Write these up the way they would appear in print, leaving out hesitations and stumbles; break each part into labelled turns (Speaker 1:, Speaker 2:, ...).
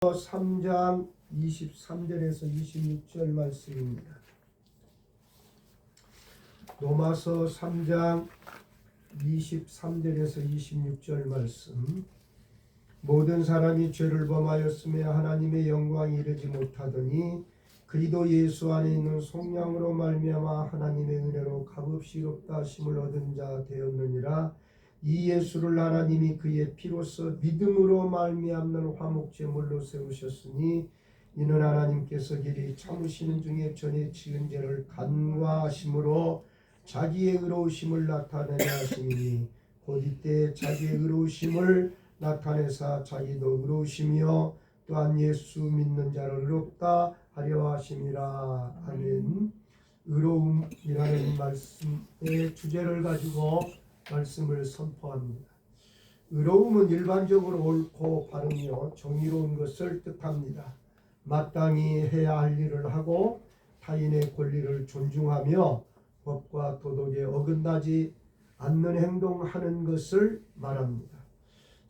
Speaker 1: 3장 23절에서 26절 말씀입니다. 로마서 3장 23절에서 26절 말씀. 모든 사람이 죄를 범하였으며 하나님의 영광이 이르지 못하더니 그리스도 예수 안에 있는 속량으로 말미암아 하나님의 은혜로 값없이 이롭다 하심을 얻은 자 되었느니라. 이 예수를 하나님이 그의 피로써 믿음으로 말미암는 화목제물로 세우셨으니 이는 하나님께서 길이 참으시는 중에 전에 지은 죄를 간과하심으로 자기의 의로우심을 나타내려 하심이니 곧 이때 자기의 의로우심을 나타내사 자기도 의로우시며 또한 예수 믿는 자를 의롭다 하려 하심이라. 아멘. 의로움이라는 말씀의 주제를 가지고 말씀을 선포합니다. 의로움은 일반적으로 옳고 바르며 정의로운 것을 뜻합니다. 마땅히 해야 할 일을 하고 타인의 권리를 존중하며 법과 도덕에 어긋나지 않는 행동하는 것을 말합니다.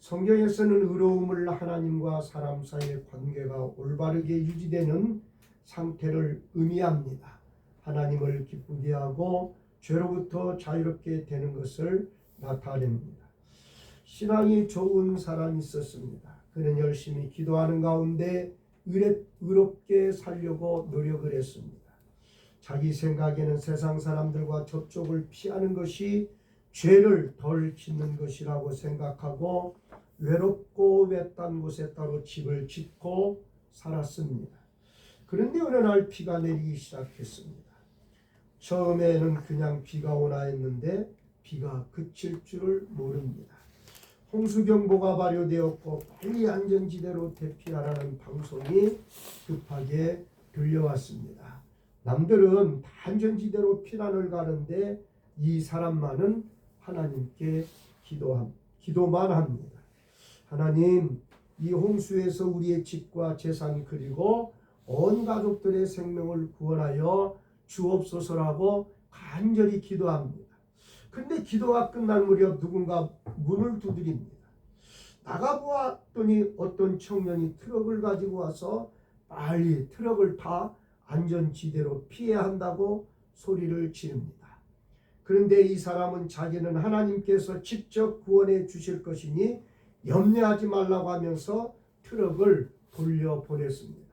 Speaker 1: 성경에서는 의로움을 하나님과 사람 사이의 관계가 올바르게 유지되는 상태를 의미합니다. 하나님을 기쁘게 하고 죄로부터 자유롭게 되는 것을 나타냅니다. 신앙이 좋은 사람이 있었습니다. 그는 열심히 기도하는 가운데 의롭게 살려고 노력을 했습니다. 자기 생각에는 세상 사람들과 접촉을 피하는 것이 죄를 덜 짓는 것이라고 생각하고 외롭고 외딴 곳에 따로 집을 짓고 살았습니다. 그런데 어느 날 비가 내리기 시작했습니다. 처음에는 그냥 비가 오나 했는데 비가 그칠 줄을 모릅니다. 홍수경보가 발효되었고 빨리 안전지대로 대피하라는 방송이 급하게 들려왔습니다. 남들은 안전지대로 피난을 가는데 이 사람만은 하나님께 기도만 합니다. 하나님, 이 홍수에서 우리의 집과 재산 그리고 온 가족들의 생명을 구원하여 주옵소서라고 간절히 기도합니다. 근데 기도가 끝날 무렵 누군가 문을 두드립니다. 나가보았더니 어떤 청년이 트럭을 가지고 와서 빨리 트럭을 타 안전지대로 피해야 한다고 소리를 지릅니다. 그런데 이 사람은 자기는 하나님께서 직접 구원해 주실 것이니 염려하지 말라고 하면서 트럭을 돌려보냈습니다.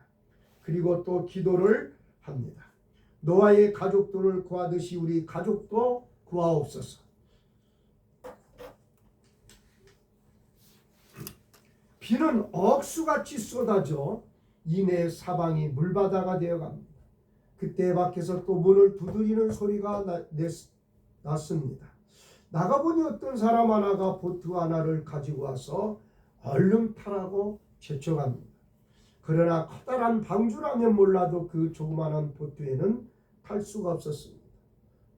Speaker 1: 그리고 또 기도를 합니다. 노아의 가족들을 구하듯이 우리 가족도 구하옵소서. 비는 억수같이 쏟아져 이내 사방이 물바다가 되어갑니다. 그때 밖에서 또 문을 두드리는 소리가 났습니다. 나가보니 어떤 사람 하나가 보트 하나를 가지고 와서 얼른 타라고 재촉합니다. 그러나 커다란 방주라면 몰라도 그 조그마한 보트에는 탈 수가 없었습니다.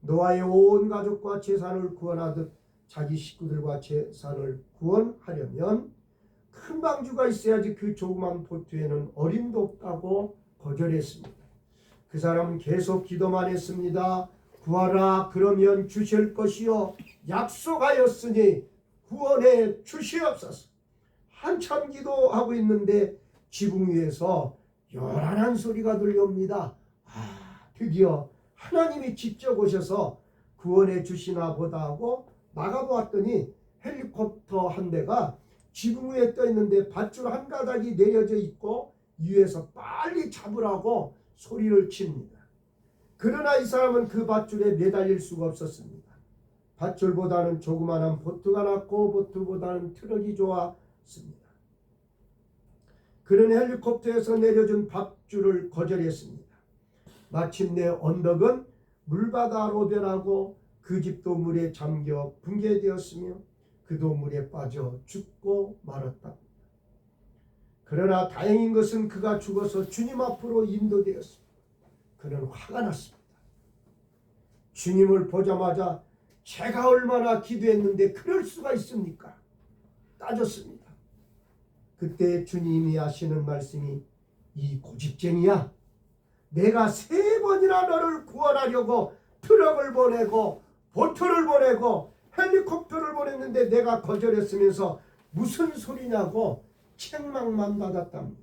Speaker 1: 노아의 온 가족과 재산을 구원하듯 자기 식구들과 재산을 구원하려면 큰 방주가 있어야지 그 조그만 보트에는 어림도 없다고 거절했습니다. 그 사람은 계속 기도만 했습니다. 구하라, 그러면 주실 것이요 약속하였으니 구원해 주시옵소서. 한참 기도하고 있는데 지붕 위에서 요란한 소리가 들려옵니다. 드디어 하나님이 직접 오셔서 구원해 주시나 보다 하고 나가보았더니 헬리콥터 한 대가 지붕 위에 떠 있는데 밧줄 한 가닥이 내려져 있고 위에서 빨리 잡으라고 소리를 칩니다. 그러나 이 사람은 그 밧줄에 매달릴 수가 없었습니다. 밧줄보다는 조그마한 보트가 낫고 보트보다는 트럭이 좋았습니다. 그는 헬리콥터에서 내려준 밧줄을 거절했습니다. 마침내 언덕은 물바다로 변하고 그 집도 물에 잠겨 붕괴되었으며 그도 물에 빠져 죽고 말았다. 그러나 다행인 것은 그가 죽어서 주님 앞으로 인도되었습니다. 그는 화가 났습니다. 주님을 보자마자 제가 얼마나 기도했는데 그럴 수가 있습니까? 따졌습니다. 그때 주님이 하시는 말씀이 이 고집쟁이야. 내가 3번이나 너를 구원하려고 트럭을 보내고 보트를 보내고 헬리콥터를 보냈는데 내가 거절했으면서 무슨 소리냐고 책망만 받았답니다.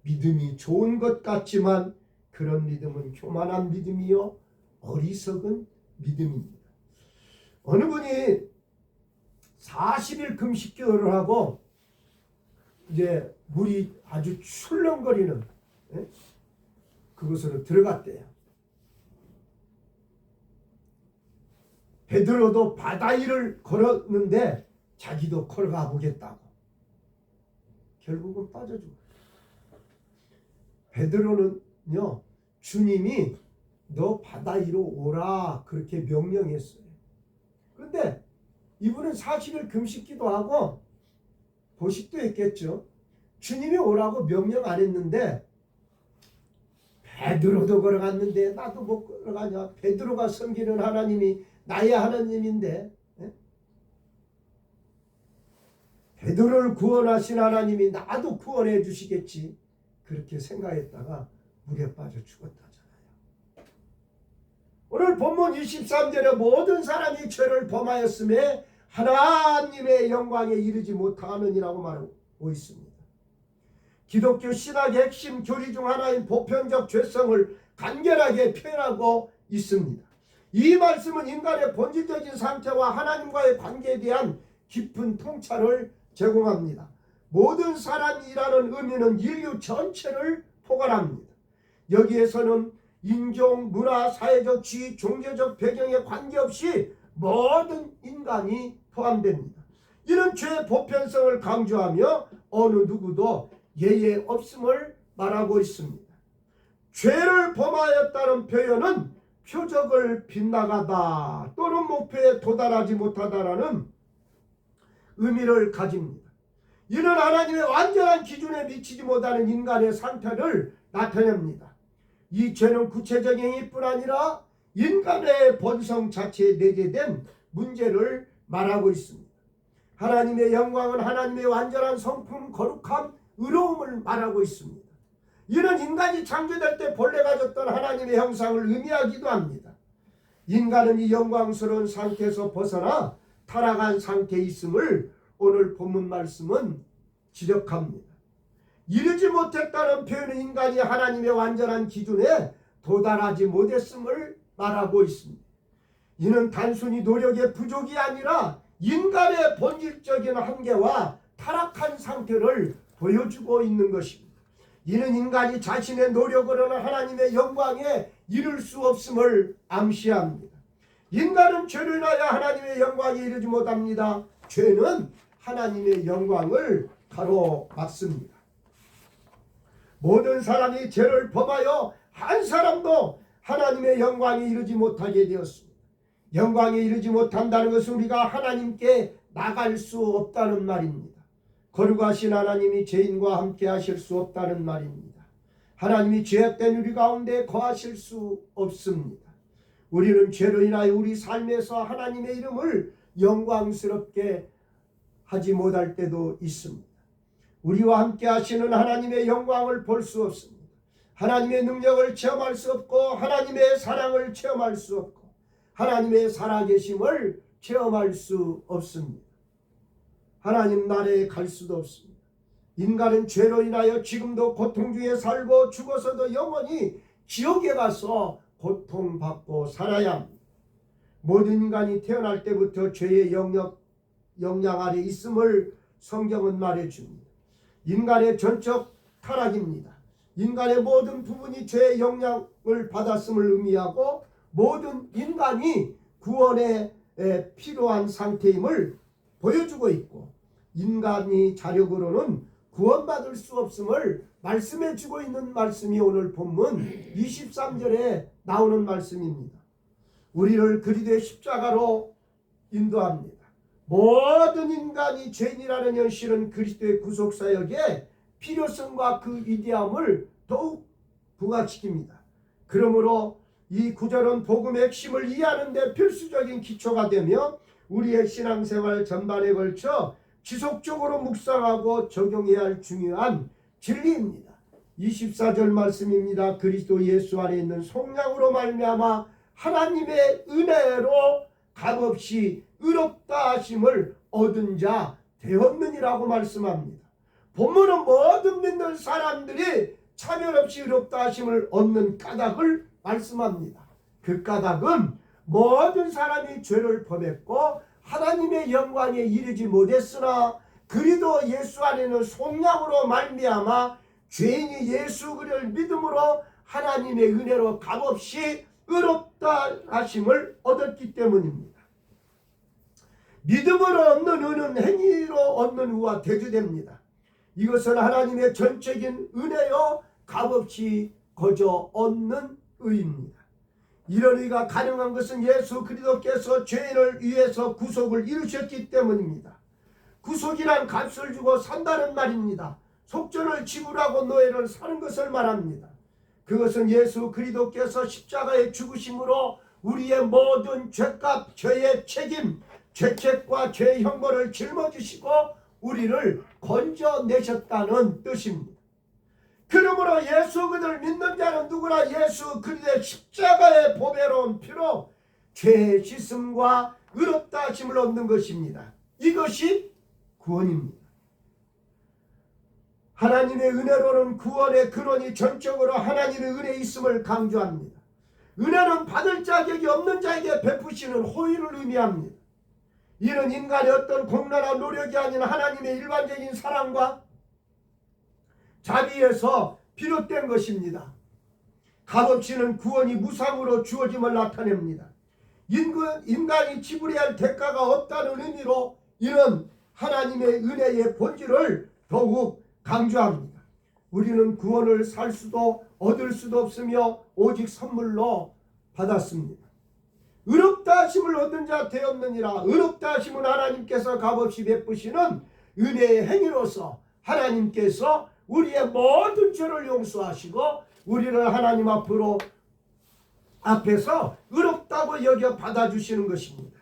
Speaker 1: 믿음이 좋은 것 같지만 그런 믿음은 교만한 믿음이요 어리석은 믿음입니다. 어느 분이 40일 금식 기도를 하고 이제 물이 아주 출렁거리는 그곳으로 들어갔대요. 베드로도 바다 위를 걸었는데 자기도 걸어가 보겠다고. 결국은 빠져주고. 베드로는요, 주님이 너 바다 위로 오라 그렇게 명령했어요. 그런데 이분은 40일 금식 기도하고 보식도 했겠죠. 주님이 오라고 명령 안 했는데 베드로도 걸어갔는데 나도 못 걸어가냐. 베드로가 섬기는 하나님이 나의 하나님인데 베드로를 구원하신 하나님이 나도 구원해 주시겠지. 그렇게 생각했다가 물에 빠져 죽었다잖아요. 오늘 본문 23절에 모든 사람이 죄를 범하였음에 하나님의 영광에 이르지 못하느니라고 말하고 있습니다. 기독교 신학의 핵심 교리 중 하나인 보편적 죄성을 간결하게 표현하고 있습니다. 이 말씀은 인간의 본질적인 상태와 하나님과의 관계에 대한 깊은 통찰을 제공합니다. 모든 사람이라는 의미는 인류 전체를 포괄합니다. 여기에서는 인종, 문화, 사회적 지위, 종교적 배경에 관계없이 모든 인간이 포함됩니다. 이런 죄의 보편성을 강조하며 어느 누구도 예외 없음을 말하고 있습니다. 죄를 범하였다는 표현은 표적을 빗나가다 또는 목표에 도달하지 못하다라는 의미를 가집니다. 이는 하나님의 완전한 기준에 미치지 못하는 인간의 상태를 나타냅니다. 이 죄는 구체적인 행위뿐 아니라 인간의 본성 자체에 내재된 문제를 말하고 있습니다. 하나님의 영광은 하나님의 완전한 성품, 거룩함, 의로움을 말하고 있습니다. 이는 인간이 창조될 때 본래 가졌던 하나님의 형상을 의미하기도 합니다. 인간은 이 영광스러운 상태에서 벗어나 타락한 상태에 있음을 오늘 본문 말씀은 지적합니다. 이르지 못했다는 표현은 인간이 하나님의 완전한 기준에 도달하지 못했음을 말하고 있습니다. 이는 단순히 노력의 부족이 아니라 인간의 본질적인 한계와 타락한 상태를 보여주고 있는 것입니다. 이는 인간이 자신의 노력으로는 하나님의 영광에 이를 수 없음을 암시합니다. 인간은 죄를 인하여 하나님의 영광에 이르지 못합니다. 죄는 하나님의 영광을 가로막습니다. 모든 사람이 죄를 범하여 한 사람도 하나님의 영광에 이르지 못하게 되었습니다. 영광에 이르지 못한다는 것은 우리가 하나님께 나갈 수 없다는 말입니다. 거룩하신 하나님이 죄인과 함께 하실 수 없다는 말입니다. 하나님이 죄악된 우리 가운데 거하실 수 없습니다. 우리는 죄로 인하여 우리 삶에서 하나님의 이름을 영광스럽게 하지 못할 때도 있습니다. 우리와 함께 하시는 하나님의 영광을 볼 수 없습니다. 하나님의 능력을 체험할 수 없고 하나님의 사랑을 체험할 수 없고 하나님의 살아계심을 체험할 수 없습니다. 하나님 나라에 갈 수도 없습니다. 인간은 죄로 인하여 지금도 고통 중에 살고 죽어서도 영원히 지옥에 가서 고통받고 살아야 합니다. 모든 인간이 태어날 때부터 죄의 영향 아래 있음을 성경은 말해줍니다. 인간의 전적 타락입니다. 인간의 모든 부분이 죄의 영향을 받았음을 의미하고 모든 인간이 구원에 필요한 상태임을 보여주고 있고 인간이 자력으로는 구원받을 수 없음을 말씀해주고 있는 말씀이 오늘 본문 23절에 나오는 말씀입니다. 우리를 그리스도의 십자가로 인도합니다. 모든 인간이 죄인이라는 현실은 그리스도의 구속사역의 필요성과 그 위대함을 더욱 부각시킵니다. 그러므로 이 구절은 복음의 핵심을 이해하는 데 필수적인 기초가 되며 우리의 신앙생활 전반에 걸쳐 지속적으로 묵상하고 적용해야 할 중요한 진리입니다. 24절 말씀입니다. 그리스도 예수 안에 있는 속량으로 말미암아 하나님의 은혜로 값없이 의롭다 하심을 얻은 자 되었느니라고 말씀합니다. 본문은 모든 믿는 사람들이 차별 없이 의롭다 하심을 얻는 까닭을 말씀합니다. 그 까닭은 모든 사람이 죄를 범했고 하나님의 영광에 이르지 못했으나 그리도 예수 안에는 속량으로 말미암아 죄인이 예수 그리스도를 믿음으로 하나님의 은혜로 값없이 의롭다 하심을 얻었기 때문입니다. 믿음으로 얻는 의는 행위로 얻는 의와 대조됩니다. 이것은 하나님의 전적인 은혜요 값없이 거저 얻는 의입니다. 이런 의가 가능한 것은 예수 그리스도께서 죄인을 위해서 구속을 이루셨기 때문입니다. 구속이란 값을 주고 산다는 말입니다. 속전을 지불하고 노예를 사는 것을 말합니다. 그것은 예수 그리스도께서 십자가의 죽으심으로 우리의 모든 죄값, 죄의 책임, 죄책과 죄의 형벌을 짊어지시고 우리를 건져내셨다는 뜻입니다. 그러므로 예수 그리스도를 믿는 자는 누구나 예수 그리스도의 십자가의 보배로운 피로 죄의 씻음과 의롭다 하심을 얻는 것입니다. 이것이 구원입니다. 하나님의 은혜로는 구원의 근원이 전적으로 하나님의 은혜에 있음을 강조합니다. 은혜는 받을 자격이 없는 자에게 베푸시는 호의를 의미합니다. 이는 인간의 어떤 공로나 노력이 아닌 하나님의 일반적인 사랑과 자비에서 비롯된 것입니다. 값없이는 구원이 무상으로 주어짐을 나타냅니다. 인간이 지불해야 할 대가가 없다는 의미로 이는 하나님의 은혜의 본질을 더욱 강조합니다. 우리는 구원을 살 수도 얻을 수도 없으며 오직 선물로 받았습니다. 의롭다 하심을 얻은 자 되었느니라. 의롭다 하심은 하나님께서 값없이 베푸시는 은혜의 행위로서 하나님께서 우리의 모든 죄를 용서하시고 우리를 하나님 앞에서 의롭다고 여겨 받아주시는 것입니다.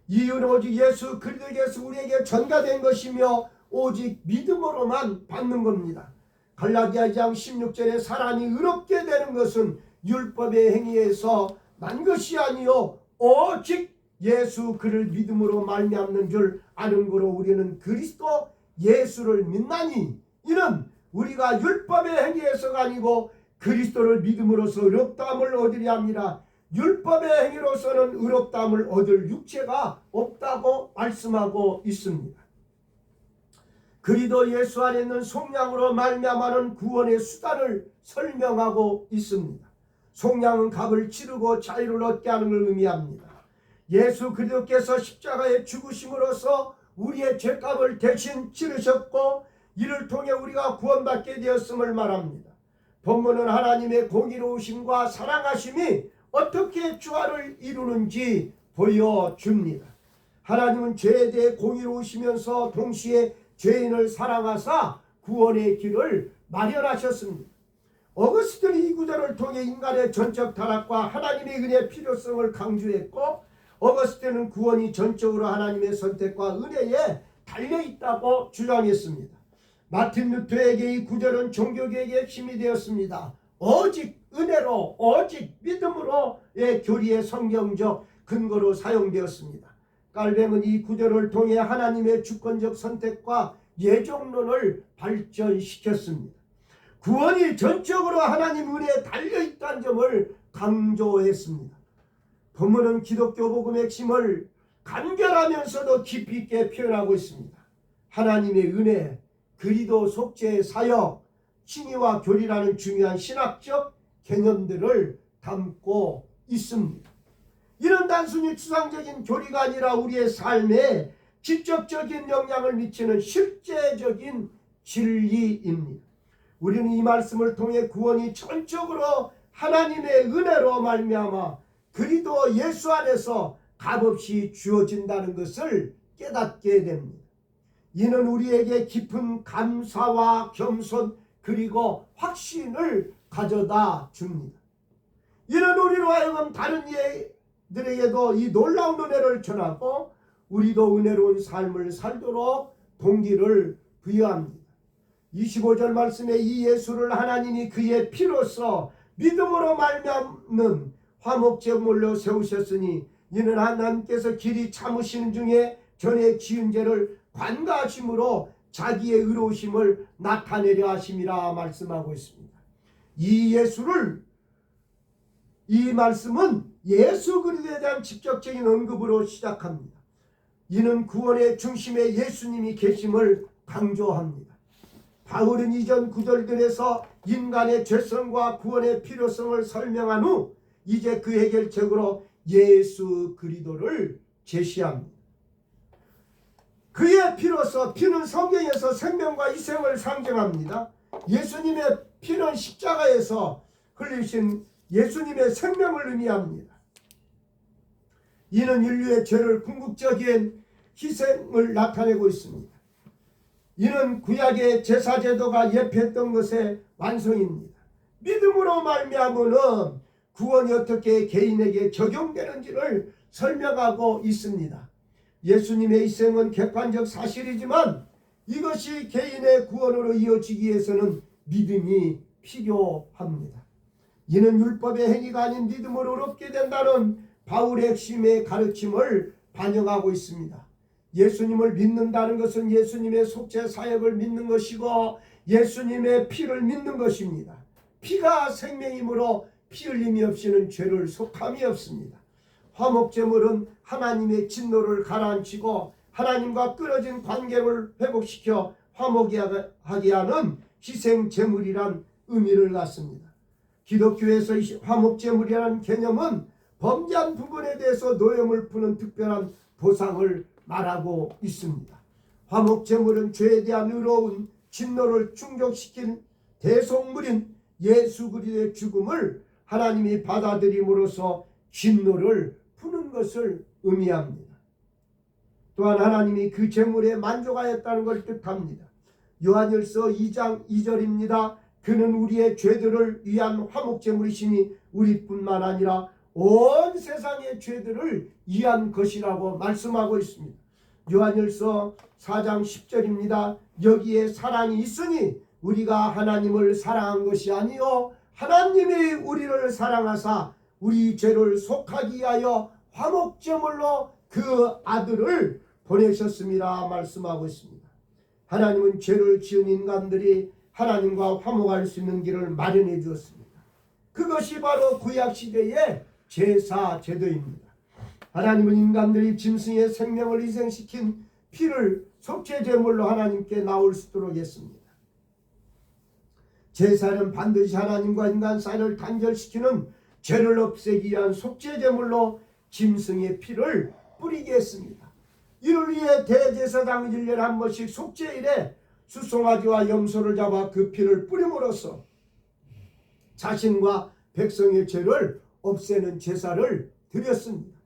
Speaker 1: 이유는 오직 예수 그리스도께서 우리에게 전가된 것이며 오직 믿음으로만 받는 겁니다. 갈라디아 2장 16절에 사람이 의롭게 되는 것은 율법의 행위에서 난 것이 아니요 오직 예수 그를 믿음으로 말미암는 줄 아는 거로 우리는 그리스도 예수를 믿나니 이는 우리가 율법의 행위에서가 아니고 그리스도를 믿음으로써 의롭다함을 얻으려 함이라. 율법의 행위로서는 의롭다함을 얻을 육체가 없다고 말씀하고 있습니다. 그리도 예수 안에 있는 속량으로 말미암아는 구원의 수단을 설명하고 있습니다. 속량은 값을 치르고 자유를 얻게 하는 걸 의미합니다. 예수 그리스도께서 십자가에 죽으심으로써 우리의 죄값을 대신 치르셨고 이를 통해 우리가 구원받게 되었음을 말합니다. 본문은 하나님의 공의로우심과 사랑하심이 어떻게 조화를 이루는지 보여줍니다. 하나님은 죄에 대해 공의로우시면서 동시에 죄인을 사랑하사 구원의 길을 마련하셨습니다. 어거스틴이 이 구절을 통해 인간의 전적 타락과 하나님의 은혜의 필요성을 강조했고 어거스틴은 구원이 전적으로 하나님의 선택과 은혜에 달려있다고 주장했습니다. 마틴 루터에게 이 구절은 종교개혁의 힘이 되었습니다. 오직 은혜로 오직 믿음으로의 교리의 성경적 근거로 사용되었습니다. 깔뱅은 이 구절을 통해 하나님의 주권적 선택과 예정론을 발전시켰습니다. 구원이 전적으로 하나님 은혜에 달려있다는 점을 강조했습니다. 본문은 기독교 복음의 핵심을 간결하면서도 깊이 있게 표현하고 있습니다. 하나님의 은혜, 그리도 속죄의 사역, 칭의와 교리라는 중요한 신학적 개념들을 담고 있습니다. 이는 단순히 추상적인 교리가 아니라 우리의 삶에 직접적인 영향을 미치는 실제적인 진리입니다. 우리는 이 말씀을 통해 구원이 전적으로 하나님의 은혜로 말미암아 그리도 예수 안에서 값없이 주어진다는 것을 깨닫게 됩니다. 이는 우리에게 깊은 감사와 겸손 그리고 확신을 가져다 줍니다. 이는 우리로 하여금 다른 이들에게도 이 놀라운 은혜를 전하고 우리도 은혜로운 삶을 살도록 동기를 부여합니다. 25절 말씀에 이 예수를 하나님이 그의 피로써 믿음으로 말미암는 화목제물로 세우셨으니 이는 하나님께서 길이 참으시는 중에 전에 지은 죄를 관가하심으로 자기의 의로우심을 나타내려 하심이라 말씀하고 있습니다. 이 말씀은 예수 그리스도에 대한 직접적인 언급으로 시작합니다. 이는 구원의 중심에 예수님이 계심을 강조합니다. 바울은 이전 구절들에서 인간의 죄성과 구원의 필요성을 설명한 후 이제 그 해결책으로 예수 그리스도를 제시합니다. 그의 피로서, 피는 성경에서 생명과 희생을 상징합니다. 예수님의 피는 십자가에서 흘리신 예수님의 생명을 의미합니다. 이는 인류의 죄를 궁극적인 희생을 나타내고 있습니다. 이는 구약의 제사제도가 예표했던 것의 완성입니다. 믿음으로 말미암으면 구원이 어떻게 개인에게 적용되는지를 설명하고 있습니다. 예수님의 희생은 객관적 사실이지만 이것이 개인의 구원으로 이어지기 위해서는 믿음이 필요합니다. 이는 율법의 행위가 아닌 믿음으로 얻게 된다는 바울의 핵심의 가르침을 반영하고 있습니다. 예수님을 믿는다는 것은 예수님의 속죄 사역을 믿는 것이고 예수님의 피를 믿는 것입니다. 피가 생명이므로 피 흘림이 없이는 죄를 속함이 없습니다. 화목제물은 하나님의 진노를 가라앉히고 하나님과 끊어진 관계를 회복시켜 화목하게 하는 희생제물이란 의미를 갖습니다. 기독교에서 화목제물이라는 개념은 범죄한 부분에 대해서 노염을 푸는 특별한 보상을 말하고 있습니다. 화목제물은 죄에 대한 의로운 진노를 충족시킨 대속물인 예수 그리스도의 죽음을 하나님이 받아들임으로써 진노를 푸는 것을 의미합니다. 또한 하나님이 그 제물에 만족하였다는 걸 뜻합니다. 요한일서 2장 2절입니다. 그는 우리의 죄들을 위한 화목제물이시니 우리뿐만 아니라 온 세상의 죄들을 위한 것이라고 말씀하고 있습니다. 요한일서 4장 10절입니다. 여기에 사랑이 있으니 우리가 하나님을 사랑한 것이 아니요 하나님이 우리를 사랑하사 우리 죄를 속하기 위하여 화목제물로 그 아들을 보내셨음이라 말씀하고 있습니다. 하나님은 죄를 지은 인간들이 하나님과 화목할 수 있는 길을 마련해 주었습니다. 그것이 바로 구약시대의 제사 제도입니다. 하나님은 인간들이 짐승의 생명을 희생시킨 피를 속죄제물로 하나님께 나올 수 있도록 했습니다. 제사는 반드시 하나님과 인간 사이를 단절시키는 죄를 없애기 위한 속죄제물로 짐승의 피를 뿌리게 했습니다. 이를 위해 대제사장이 1년에 한 번씩 속죄일에 수송아지와 염소를 잡아 그 피를 뿌림으로써 자신과 백성의 죄를 없애는 제사를 드렸습니다.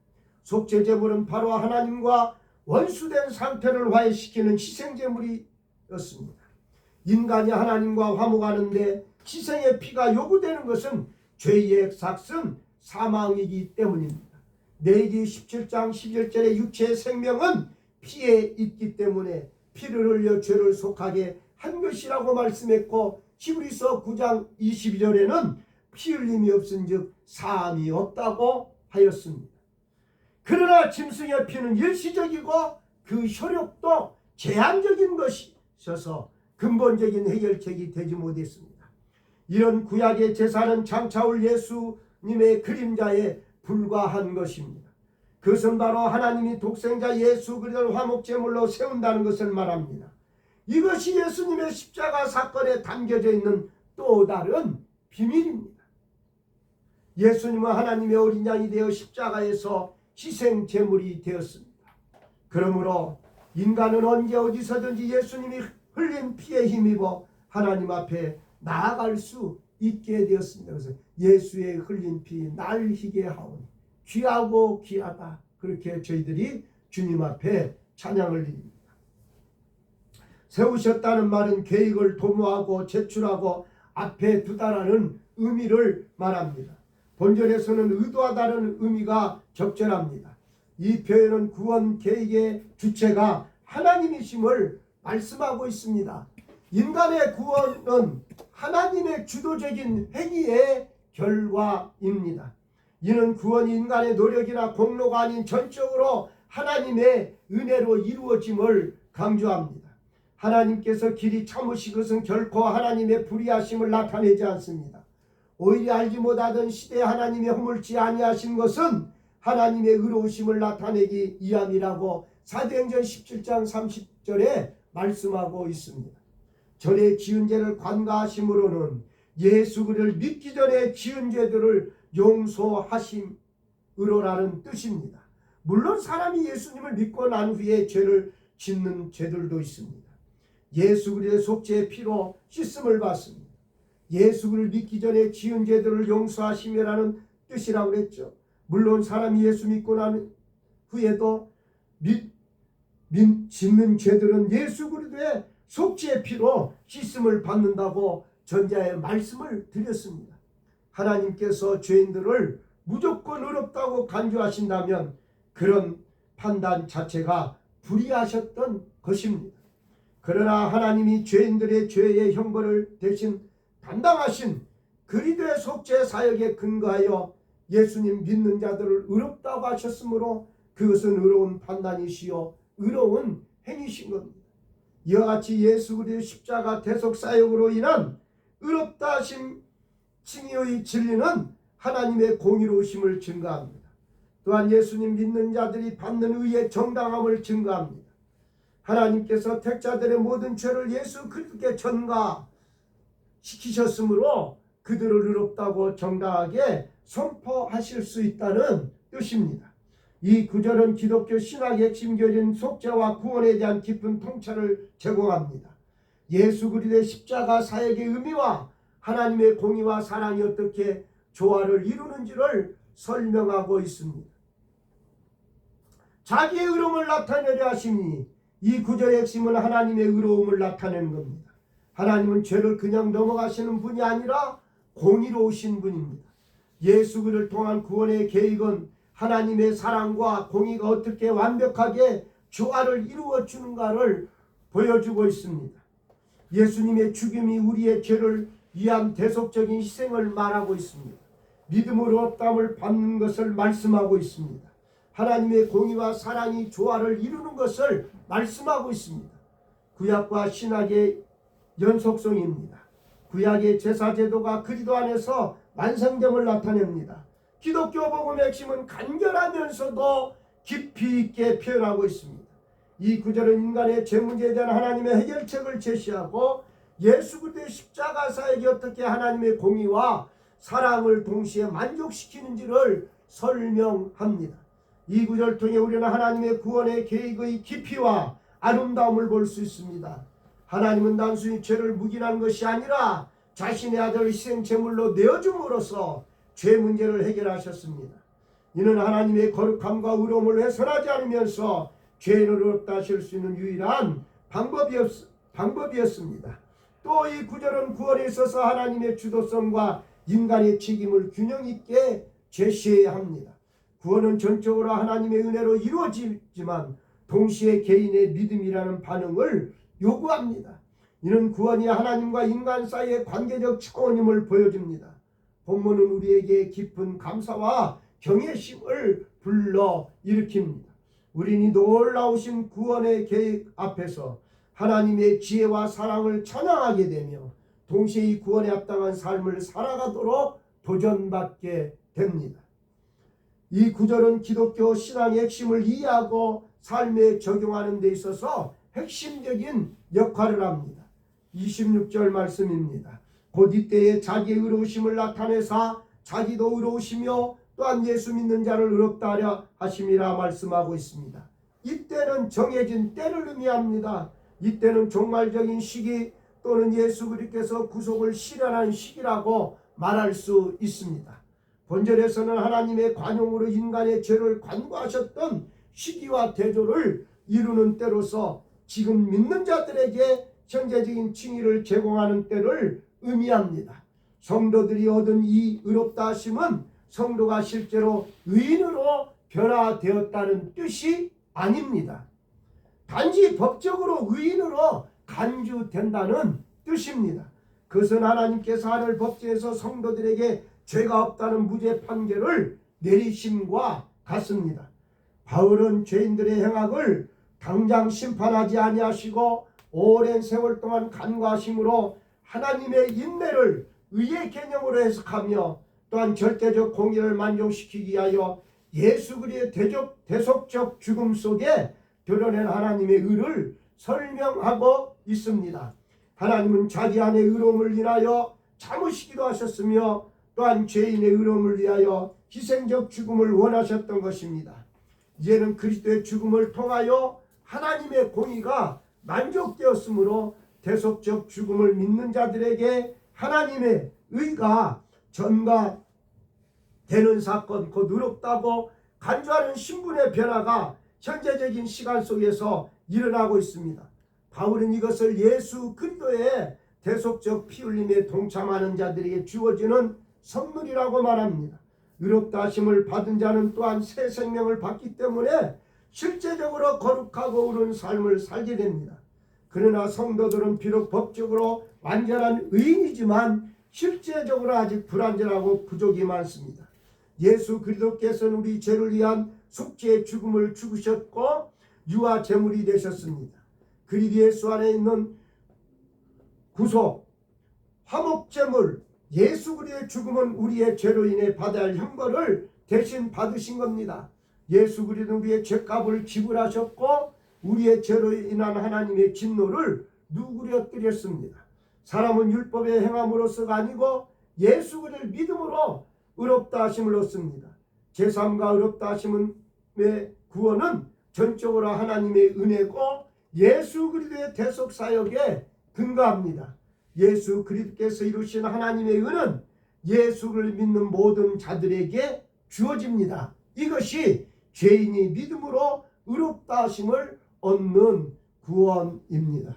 Speaker 1: 속죄제물은 바로 하나님과 원수된 상태를 화해시키는 희생제물이었습니다. 인간이 하나님과 화목하는데 희생의 피가 요구되는 것은 죄의 삭슨 사망이기 때문입니다. 레위기 17장 11절의 육체의 생명은 피에 있기 때문에 피를 흘려 죄를 속하게 한 것이라고 말씀했고 히브리서 9장 22절에는 피 흘림이 없은즉 사함이 없다고 하였습니다. 그러나 짐승의 피는 일시적이고 그 효력도 제한적인 것이셔서 근본적인 해결책이 되지 못했습니다. 이런 구약의 제사는 장차 올 예수님의 그림자에 불과한 것입니다. 그것은 바로 하나님이 독생자 예수 그리스도를 화목제물로 세운다는 것을 말합니다. 이것이 예수님의 십자가 사건에 담겨져 있는 또 다른 비밀입니다. 예수님은 하나님의 어린 양이 되어 십자가에서 희생제물이 되었습니다. 그러므로 인간은 언제 어디서든지 예수님이 흘린 피에 힘입어 하나님 앞에 나아갈 수 있게 되었습니다. 그래서 예수의 흘린 피 날 희게 하오니 귀하고 귀하다. 그렇게 저희들이 주님 앞에 찬양을 드립니다. 세우셨다는 말은 계획을 도모하고 제출하고 앞에 두다라는 의미를 말합니다. 본절에서는 의도하다는 의미가 적절합니다. 이 표현은 구원 계획의 주체가 하나님이심을 말씀하고 있습니다. 인간의 구원은 하나님의 주도적인 행위의 결과입니다. 이는 구원이 인간의 노력이나 공로가 아닌 전적으로 하나님의 은혜로 이루어짐을 강조합니다. 하나님께서 길이 참으시 것은 결코 하나님의 불의하심을 나타내지 않습니다. 오히려 알지 못하던 시대에 하나님의 허물지 아니하신 것은 하나님의 의로우심을 나타내기 위함이라고 사도행전 17장 30절에 말씀하고 있습니다. 전에 지은 죄를 관가하심으로는 예수 그리스도를 믿기 전에 지은 죄들을 용서하심으로라는 뜻입니다. 물론 사람이 예수님을 믿고 난 후에 죄를 짓는 죄들도 있습니다. 예수 그리스도의 속죄의 피로 씻음을 받습니다. 예수 그리스도를 믿기 전에 지은 죄들을 용서하심이라는 뜻이라고 그랬죠. 물론 사람이 예수 믿고 난 후에도 짓는 죄들은 예수 그리스도의 속죄의 피로 씻음을 받는다고 전자의 말씀을 드렸습니다. 하나님께서 죄인들을 무조건 의롭다고 간주하신다면 그런 판단 자체가 불의하셨던 것입니다. 그러나 하나님이 죄인들의 죄의 형벌을 대신 담당하신 그리스도의 속죄 사역에 근거하여 예수님 믿는 자들을 의롭다고 하셨으므로 그것은 의로운 판단이시요 의로운 행위신 겁니다. 이와 같이 예수 그리스도의 십자가 대속 사역으로 인한 의롭다 하심 칭의의 진리는 하나님의 공의로우심을 증거합니다. 또한 예수님 믿는 자들이 받는 의의 정당함을 증거합니다. 하나님께서 택자들의 모든 죄를 예수 그리스도께 전가시키셨으므로 그들을 의롭다고 정당하게 선포하실 수 있다는 뜻입니다. 이 구절은 기독교 신학의 핵심 교리인 속죄와 구원에 대한 깊은 통찰을 제공합니다. 예수 그리스도의 십자가 사역의 의미와 하나님의 공의와 사랑이 어떻게 조화를 이루는지를 설명하고 있습니다. 자기의 의로움을 나타내려 하시니 이 구절의 핵심은 하나님의 의로움을 나타내는 겁니다. 하나님은 죄를 그냥 넘어가시는 분이 아니라 공의로우신 분입니다. 예수 그리스도를 통한 구원의 계획은 하나님의 사랑과 공의가 어떻게 완벽하게 조화를 이루어 주는가를 보여주고 있습니다. 예수님의 죽음이 우리의 죄를 위한 대속적인 희생을 말하고 있습니다. 믿음으로 업담을 받는 것을 말씀하고 있습니다. 하나님의 공의와 사랑이 조화를 이루는 것을 말씀하고 있습니다. 구약과 신약의 연속성입니다. 구약의 제사제도가 그리스도 안에서 완성됨을 나타냅니다. 기독교 복음의 핵심은 간결하면서도 깊이 있게 표현하고 있습니다. 이 구절은 인간의 죄 문제에 대한 하나님의 해결책을 제시하고 예수 그리스도의 십자가 사역이 어떻게 하나님의 공의와 사랑을 동시에 만족시키는지를 설명합니다. 이 구절을 통해 우리는 하나님의 구원의 계획의 깊이와 아름다움을 볼 수 있습니다. 하나님은 단순히 죄를 묵인한 것이 아니라 자신의 아들을 희생제물로 내어줌으로써 죄 문제를 해결하셨습니다. 이는 하나님의 거룩함과 의로움을 훼손하지 않으면서 죄인을 의롭다 하실 수 있는 유일한 방법이었습니다. 또 이 구절은 구원에 있어서 하나님의 주도성과 인간의 책임을 균형 있게 제시해야 합니다. 구원은 전적으로 하나님의 은혜로 이루어지지만 동시에 개인의 믿음이라는 반응을 요구합니다. 이는 구원이 하나님과 인간 사이의 관계적 차원임을 보여줍니다. 본문은 우리에게 깊은 감사와 경외심을 불러일으킵니다. 우리는 이 놀라우신 구원의 계획 앞에서 하나님의 지혜와 사랑을 찬양하게 되며 동시에 이 구원에 합당한 삶을 살아가도록 도전받게 됩니다. 이 구절은 기독교 신앙의 핵심을 이해하고 삶에 적용하는 데 있어서 핵심적인 역할을 합니다. 26절 말씀입니다. 곧 이때에 자기의 의로우심을 나타내사 자기도 의로우시며 또한 예수 믿는 자를 의롭다 하려 하심이라 말씀하고 있습니다. 이때는 정해진 때를 의미합니다. 이때는 종말적인 시기 또는 예수 그리스도께서 구속을 실현한 시기라고 말할 수 있습니다. 본절에서는 하나님의 관용으로 인간의 죄를 관고하셨던 시기와 대조를 이루는 때로서 지금 믿는 자들에게 현재적인 칭의를 제공하는 때를 의미합니다. 성도들이 얻은 이 의롭다 하심은 성도가 실제로 의인으로 변화되었다는 뜻이 아닙니다. 단지 법적으로 의인으로 간주된다는 뜻입니다. 그것은 하나님께서 하늘 법정에서 성도들에게 죄가 없다는 무죄 판결을 내리심과 같습니다. 바울은 죄인들의 행악을 당장 심판하지 아니하시고 오랜 세월 동안 간과하심으로 하나님의 인내를 의의 개념으로 해석하며 또한 절대적 공의를 만족시키기 위하여 예수 그리스도의 대속적 죽음 속에 드러낸 하나님의 의를 설명하고 있습니다. 하나님은 자기 안의 의로움을 인하여 참으시기도 하셨으며 또한 죄인의 의로움을 위하여 희생적 죽음을 원하셨던 것입니다. 이제는 그리스도의 죽음을 통하여 하나님의 공의가 만족되었으므로 대속적 죽음을 믿는 자들에게 하나님의 의가 전가되는 사건, 곧 의롭다고 간주하는 신분의 변화가 현재적인 시간 속에서 일어나고 있습니다. 바울은 이것을 예수 그리스도의 대속적 피 흘림에 동참하는 자들에게 주어지는 선물이라고 말합니다. 의롭다 하심을 받은 자는 또한 새 생명을 받기 때문에 실제적으로 거룩하고 의로운 삶을 살게 됩니다. 그러나 성도들은 비록 법적으로 완전한 의인이지만 실제적으로 아직 불완전하고 부족이 많습니다. 예수 그리스도께서는 우리 죄를 위한 속죄의 죽음을 죽으셨고 유아 제물이 되셨습니다. 그리스도 예수 안에 있는 구속, 화목제물, 예수 그리스도의 죽음은 우리의 죄로 인해 받아야 할 형벌을 대신 받으신 겁니다. 예수 그리스도는 우리의 죄값을 지불하셨고 우리의 죄로 인한 하나님의 진노를 누그러뜨렸습니다. 사람은 율법의 행함으로서가 아니고 예수 그리스도를 믿음으로 의롭다 하심을 얻습니다. 제3과 의롭다 하심의 구원은 전적으로 하나님의 은혜고 예수 그리스도의 대속 사역에 근거합니다. 예수 그리스도께서 이루신 하나님의 은은 예수를 믿는 모든 자들에게 주어집니다. 이것이 죄인이 믿음으로 의롭다 하심을 얻는 구원입니다.